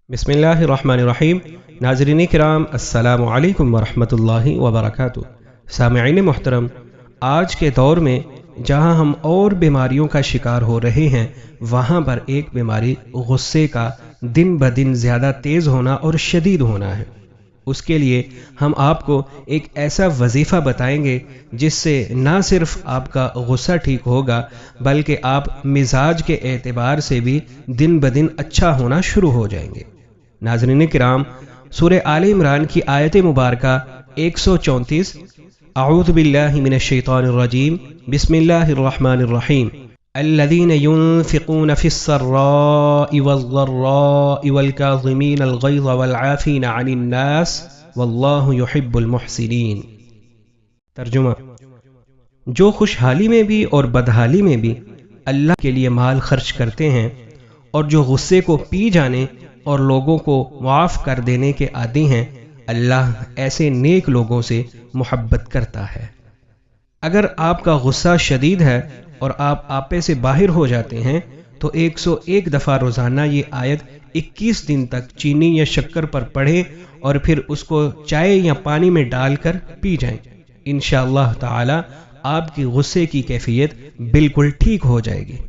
बिस्मिल्लाहिर्रहमानिर्रहीम। नाज़रीन किराम, अस्सलामु अलैकुम वरहमतुल्लाहि वबरकातुहू। सामईन मोहतरम, आज के दौर में जहाँ हम और बीमारियों का शिकार हो रहे हैं, वहाँ पर एक बीमारी गुस्से का दिन ब दिन ज़्यादा तेज़ होना और शदीद होना है। उसके लिए हम आपको एक ऐसा वजीफ़ा बताएंगे जिससे ना सिर्फ आपका गुस्सा ठीक होगा, बल्कि आप मिजाज के एतबार से भी दिन ब दिन अच्छा होना शुरू हो जाएंगे। नाज़रीन किराम, सूरह आले इमरान की आयत मुबारका 134, अऊज़ु बिल्लाहि मिनश शैतानिर रजीम, बिस्मिल्लाहिर्रहमानिर्रहीम। अल्लज़ीन युनफ़िक़ून फ़िस्सर्राइ वज़्ज़र्राइ वल्काज़िमीनल ग़ैज़ वल्आफ़ीना अनिन नास वल्लाहु युहिब्बुल मुहसिनीन। तर्जुमा: जो खुशहाली में भी और बदहाली में भी अल्लाह के लिए माल खर्च करते हैं और जो गुस्से को पी जाने और लोगों को माफ़ कर देने के आदी हैं, अल्लाह ऐसे नेक लोगों से मोहब्बत करता है। अगर आपका गुस्सा शदीद है और आप आपे से बाहर हो जाते हैं तो 101 दफ़ा रोज़ाना ये आयत 21 दिन तक चीनी या शक्कर पर पढ़ें और फिर उसको चाय या पानी में डालकर पी जाएं। इंशाअल्लाह ताला आपकी गुस्से की कैफियत बिल्कुल ठीक हो जाएगी।